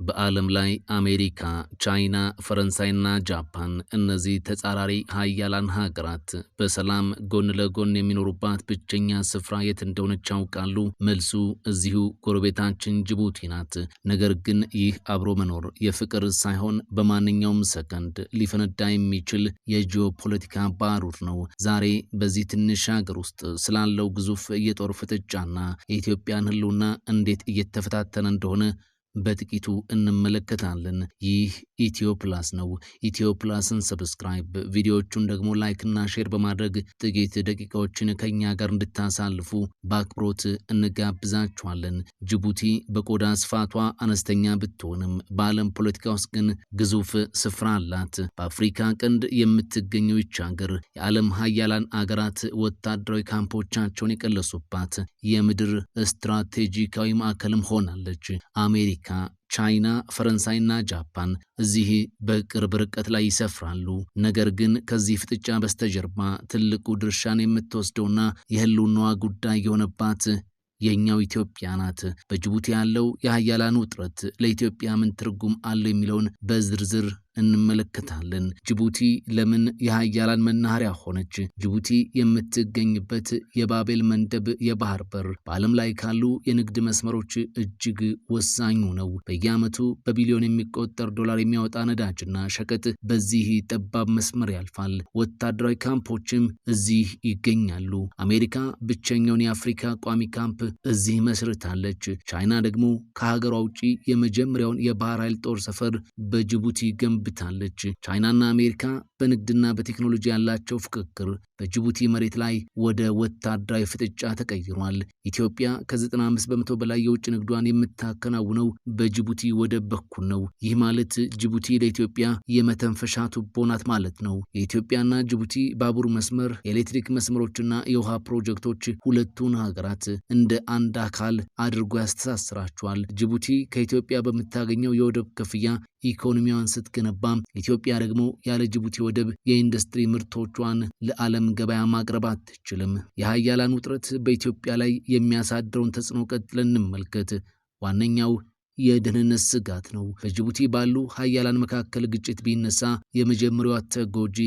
በዓለም ላይ አሜሪካ፣ ቻይና፣ ፈረንሳይና ጃፓን እነዚህ ተጻራሪ ሀያላን ሀገራት በሰላም ጎን ለጎን የሚኖሩባት ብቸኛ ስፍራ የት እንደሆነች ያውቃሉ? መልሱ እዚሁ ጎረቤታችን ጅቡቲ ናት። ነገር ግን ይህ አብሮ መኖር የፍቅር ሳይሆን በማንኛውም ሰከንድ ሊፈነዳ የሚችል የጂኦፖለቲካ ባሩድ ነው። ዛሬ በዚህ ትንሽ ሀገር ውስጥ ስላለው ግዙፍ የጦር ፍጥጫና የኢትዮጵያን ሕልውና እንዴት እየተፈታተነ እንደሆነ በጥቂቱ እንመለከታለን። ይህ ኢትዮ ፕላስ ነው። ኢትዮ ፕላስን ሰብስክራይብ፣ ቪዲዮዎቹን ደግሞ ላይክ እና ሼር በማድረግ ጥቂት ደቂቃዎችን ከኛ ጋር እንድታሳልፉ በአክብሮት እንጋብዛችኋለን። ጅቡቲ በቆዳ ስፋቷ አነስተኛ ብትሆንም በዓለም ፖለቲካ ውስጥ ግን ግዙፍ ስፍራ አላት። በአፍሪካ ቀንድ የምትገኘው ይች ሀገር የዓለም ሀያላን አገራት ወታደራዊ ካምፖቻቸውን የቀለሱባት የምድር ስትራቴጂካዊ ማዕከልም ሆናለች። አሜሪካ፣ ቻይና፣ ፈረንሳይና ጃፓን እዚህ በቅርብ ርቀት ላይ ይሰፍራሉ። ነገር ግን ከዚህ ፍጥጫ በስተጀርባ ትልቁ ድርሻን የምትወስደውና የህልውናዋ ጉዳይ የሆነባት የኛው ኢትዮጵያ ናት። በጅቡቲ ያለው የሀያላን ውጥረት ለኢትዮጵያ ምን ትርጉም አለው የሚለውን በዝርዝር እንመለከታለን። ጅቡቲ ለምን የሀያላን መናኸሪያ ሆነች? ጅቡቲ የምትገኝበት የባቤል መንደብ የባህር በር በዓለም ላይ ካሉ የንግድ መስመሮች እጅግ ወሳኙ ነው። በየዓመቱ በቢሊዮን የሚቆጠር ዶላር የሚያወጣ ነዳጅና ሸቀጥ በዚህ ጠባብ መስመር ያልፋል። ወታደራዊ ካምፖችም እዚህ ይገኛሉ። አሜሪካ ብቸኛውን የአፍሪካ ቋሚ ካምፕ እዚህ መስርታለች። ቻይና ደግሞ ከሀገሯ ውጪ የመጀመሪያውን የባህር ኃይል ጦር ሰፈር በጅቡቲ ገንብታለች። ቻይናና አሜሪካ በንግድና በቴክኖሎጂ ያላቸው ፍክክር በጅቡቲ መሬት ላይ ወደ ወታደራዊ ፍጥጫ ተቀይሯል። ኢትዮጵያ ከ95 በመቶ በላይ የውጭ ንግዷን የምታከናውነው በጅቡቲ ወደብ በኩል ነው። ይህ ማለት ጅቡቲ ለኢትዮጵያ የመተንፈሻ ቱቦ ናት ማለት ነው። የኢትዮጵያና ጅቡቲ ባቡር መስመር፣ የኤሌክትሪክ መስመሮችና የውሃ ፕሮጀክቶች ሁለቱን ሀገራት እንደ አንድ አካል አድርጎ ያስተሳስራቸዋል። ጅቡቲ ከኢትዮጵያ በምታገኘው የወደብ ክፍያ ኢኮኖሚዋን ስትገነባ፣ ኢትዮጵያ ደግሞ ያለ ጅቡቲ ወደብ የኢንዱስትሪ ምርቶቿን ለዓለም ገበያ ማቅረብ አትችልም። የሀያላን ውጥረት በኢትዮጵያ ላይ የሚያሳድረውን ተጽዕኖ ቀጥለን እንመልከት። ዋነኛው የደህንነት ስጋት ነው። በጅቡቲ ባሉ ሀያላን መካከል ግጭት ቢነሳ የመጀመሪያዋ ተጎጂ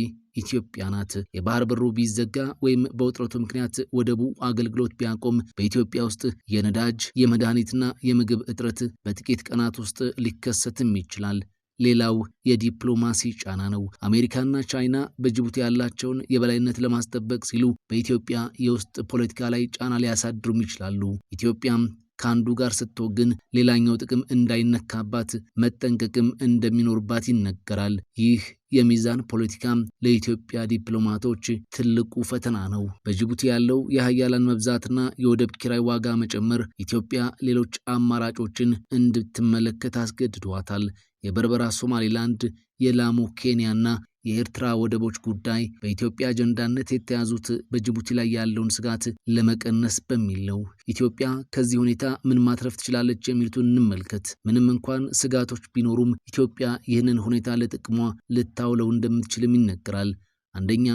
ኢትዮጵያ ናት። የባህር በሩ ቢዘጋ ወይም በውጥረቱ ምክንያት ወደቡ አገልግሎት ቢያቆም በኢትዮጵያ ውስጥ የነዳጅ የመድኃኒትና የምግብ እጥረት በጥቂት ቀናት ውስጥ ሊከሰትም ይችላል። ሌላው የዲፕሎማሲ ጫና ነው። አሜሪካና ቻይና በጅቡቲ ያላቸውን የበላይነት ለማስጠበቅ ሲሉ በኢትዮጵያ የውስጥ ፖለቲካ ላይ ጫና ሊያሳድሩም ይችላሉ። ኢትዮጵያም ከአንዱ ጋር ስትወግን ሌላኛው ጥቅም እንዳይነካባት መጠንቀቅም እንደሚኖርባት ይነገራል። ይህ የሚዛን ፖለቲካም ለኢትዮጵያ ዲፕሎማቶች ትልቁ ፈተና ነው። በጅቡቲ ያለው የሀያላን መብዛትና የወደብ ኪራይ ዋጋ መጨመር ኢትዮጵያ ሌሎች አማራጮችን እንድትመለከት አስገድዷታል። የበርበራ ሶማሌላንድ፣ የላሙ ኬንያና የኤርትራ ወደቦች ጉዳይ በኢትዮጵያ አጀንዳነት የተያዙት በጅቡቲ ላይ ያለውን ስጋት ለመቀነስ በሚል ነው። ኢትዮጵያ ከዚህ ሁኔታ ምን ማትረፍ ትችላለች የሚሉትን እንመልከት። ምንም እንኳን ስጋቶች ቢኖሩም ኢትዮጵያ ይህንን ሁኔታ ለጥቅሟ ልታውለው እንደምትችልም ይነገራል። አንደኛ፣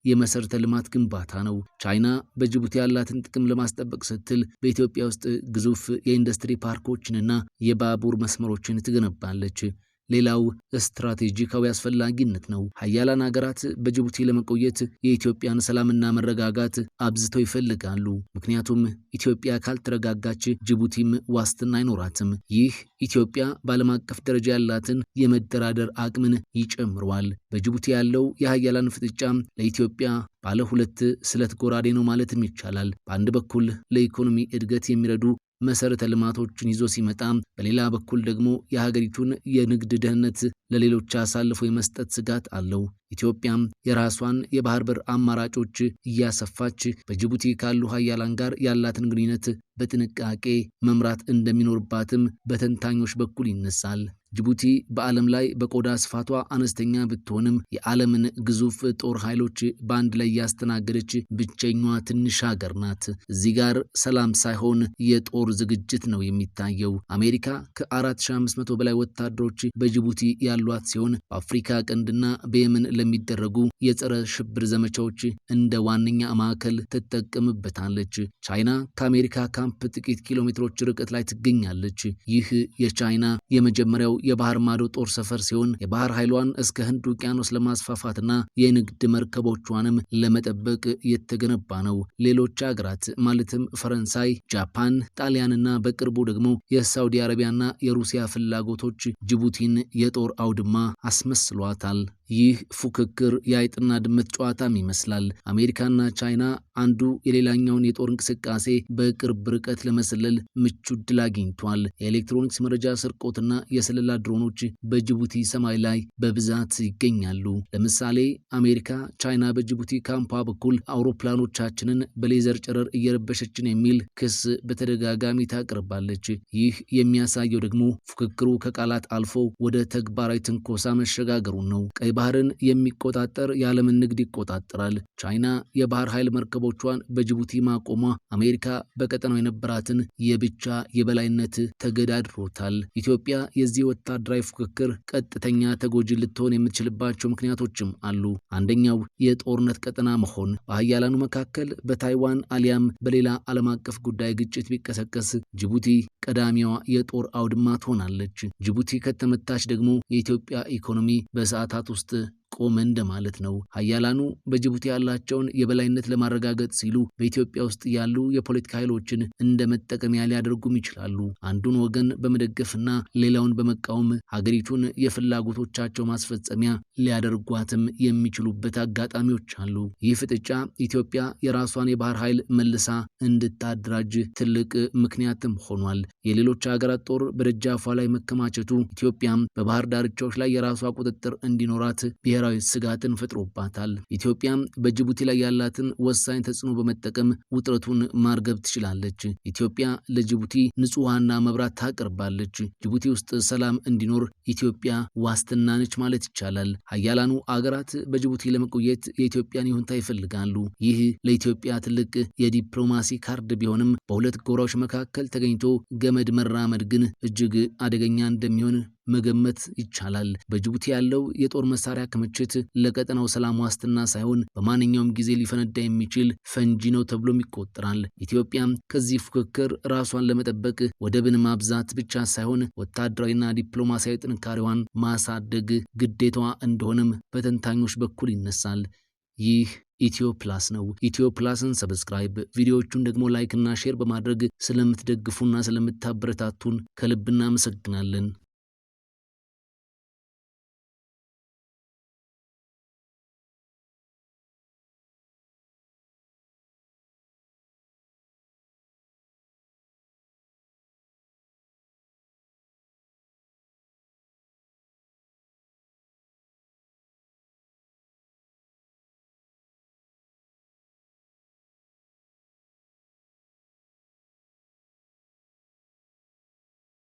የመሰረተ ልማት ግንባታ ነው። ቻይና በጅቡቲ ያላትን ጥቅም ለማስጠበቅ ስትል በኢትዮጵያ ውስጥ ግዙፍ የኢንዱስትሪ ፓርኮችንና የባቡር መስመሮችን ትገነባለች። ሌላው ስትራቴጂካዊ አስፈላጊነት ነው። ሀያላን ሀገራት በጅቡቲ ለመቆየት የኢትዮጵያን ሰላምና መረጋጋት አብዝተው ይፈልጋሉ። ምክንያቱም ኢትዮጵያ ካልተረጋጋች ጅቡቲም ዋስትና አይኖራትም። ይህ ኢትዮጵያ በዓለም አቀፍ ደረጃ ያላትን የመደራደር አቅምን ይጨምረዋል። በጅቡቲ ያለው የሀያላን ፍጥጫ ለኢትዮጵያ ባለ ሁለት ስለት ጎራዴ ነው ማለትም ይቻላል። በአንድ በኩል ለኢኮኖሚ እድገት የሚረዱ መሰረተ ልማቶችን ይዞ ሲመጣ፣ በሌላ በኩል ደግሞ የሀገሪቱን የንግድ ደህንነት ለሌሎች አሳልፎ የመስጠት ስጋት አለው። ኢትዮጵያም የራሷን የባህር በር አማራጮች እያሰፋች በጅቡቲ ካሉ ሀያላን ጋር ያላትን ግንኙነት በጥንቃቄ መምራት እንደሚኖርባትም በተንታኞች በኩል ይነሳል። ጅቡቲ በዓለም ላይ በቆዳ ስፋቷ አነስተኛ ብትሆንም የዓለምን ግዙፍ ጦር ኃይሎች በአንድ ላይ ያስተናገደች ብቸኛዋ ትንሽ ሀገር ናት። እዚህ ጋር ሰላም ሳይሆን የጦር ዝግጅት ነው የሚታየው። አሜሪካ ከ4500 በላይ ወታደሮች በጅቡቲ ያሏት ሲሆን በአፍሪካ ቀንድና በየመን ለሚደረጉ የጸረ ሽብር ዘመቻዎች እንደ ዋነኛ ማዕከል ትጠቀምበታለች። ቻይና ከአሜሪካ ካምፕ ጥቂት ኪሎ ሜትሮች ርቀት ላይ ትገኛለች። ይህ የቻይና የመጀመሪያው የባህር ማዶ ጦር ሰፈር ሲሆን የባህር ኃይሏን እስከ ህንድ ውቅያኖስ ለማስፋፋትና የንግድ መርከቦቿንም ለመጠበቅ የተገነባ ነው። ሌሎች ሀገራት ማለትም ፈረንሳይ፣ ጃፓን፣ ጣሊያንና በቅርቡ ደግሞ የሳውዲ አረቢያና የሩሲያ ፍላጎቶች ጅቡቲን የጦር አውድማ አስመስሏታል። ይህ ፉክክር የአይጥና ድመት ጨዋታም ይመስላል። አሜሪካና ቻይና አንዱ የሌላኛውን የጦር እንቅስቃሴ በቅርብ ርቀት ለመሰለል ምቹ ዕድል አግኝቷል። የኤሌክትሮኒክስ መረጃ ስርቆትና የስለላ ድሮኖች በጅቡቲ ሰማይ ላይ በብዛት ይገኛሉ። ለምሳሌ አሜሪካ ቻይና በጅቡቲ ካምፓ በኩል አውሮፕላኖቻችንን በሌዘር ጨረር እየረበሸችን የሚል ክስ በተደጋጋሚ ታቀርባለች። ይህ የሚያሳየው ደግሞ ፉክክሩ ከቃላት አልፎ ወደ ተግባራዊ ትንኮሳ መሸጋገሩን ነው። ቀይ ባህርን የሚቆጣጠር የዓለምን ንግድ ይቆጣጠራል። ቻይና የባህር ኃይል መርከቦቿን በጅቡቲ ማቆሟ አሜሪካ በቀጠናው የነበራትን የብቻ የበላይነት ተገዳድሮታል። ኢትዮጵያ የዚህ ወታደራዊ ፉክክር ቀጥተኛ ተጎጂ ልትሆን የምትችልባቸው ምክንያቶችም አሉ። አንደኛው የጦርነት ቀጠና መሆን። በሀያላኑ መካከል በታይዋን አሊያም በሌላ ዓለም አቀፍ ጉዳይ ግጭት ቢቀሰቀስ ጅቡቲ ቀዳሚዋ የጦር አውድማ ትሆናለች። ጅቡቲ ከተመታች ደግሞ የኢትዮጵያ ኢኮኖሚ በሰዓታት ውስጥ ቆመ እንደማለት ነው። ሀያላኑ በጅቡቲ ያላቸውን የበላይነት ለማረጋገጥ ሲሉ በኢትዮጵያ ውስጥ ያሉ የፖለቲካ ኃይሎችን እንደ መጠቀሚያ ሊያደርጉም ይችላሉ። አንዱን ወገን በመደገፍና ሌላውን በመቃወም ሀገሪቱን የፍላጎቶቻቸው ማስፈጸሚያ ሊያደርጓትም የሚችሉበት አጋጣሚዎች አሉ። ይህ ፍጥጫ ኢትዮጵያ የራሷን የባህር ኃይል መልሳ እንድታደራጅ ትልቅ ምክንያትም ሆኗል። የሌሎች ሀገራት ጦር በደጃፏ ላይ መከማቸቱ ኢትዮጵያም በባህር ዳርቻዎች ላይ የራሷ ቁጥጥር እንዲኖራት ብሔራዊ ስጋትን ፈጥሮባታል። ኢትዮጵያም በጅቡቲ ላይ ያላትን ወሳኝ ተጽዕኖ በመጠቀም ውጥረቱን ማርገብ ትችላለች። ኢትዮጵያ ለጅቡቲ ንጹህ ውሃና መብራት ታቀርባለች። ጅቡቲ ውስጥ ሰላም እንዲኖር ኢትዮጵያ ዋስትና ነች ማለት ይቻላል። ሀያላኑ አገራት በጅቡቲ ለመቆየት የኢትዮጵያን ይሁንታ ይፈልጋሉ። ይህ ለኢትዮጵያ ትልቅ የዲፕሎማሲ ካርድ ቢሆንም በሁለት ጎራዎች መካከል ተገኝቶ ገመድ መራመድ ግን እጅግ አደገኛ እንደሚሆን መገመት ይቻላል። በጅቡቲ ያለው የጦር መሳሪያ ክምችት ለቀጠናው ሰላም ዋስትና ሳይሆን በማንኛውም ጊዜ ሊፈነዳ የሚችል ፈንጂ ነው ተብሎም ይቆጠራል። ኢትዮጵያም ከዚህ ፉክክር ራሷን ለመጠበቅ ወደብን ማብዛት ብቻ ሳይሆን ወታደራዊና ዲፕሎማሲያዊ ጥንካሬዋን ማሳደግ ግዴታዋ እንደሆነም በተንታኞች በኩል ይነሳል። ይህ ኢትዮ ፕላስ ነው። ኢትዮ ፕላስን ሰብስክራይብ፣ ቪዲዮዎቹን ደግሞ ላይክ እና ሼር በማድረግ ስለምትደግፉና ስለምታበረታቱን ከልብ እናመሰግናለን።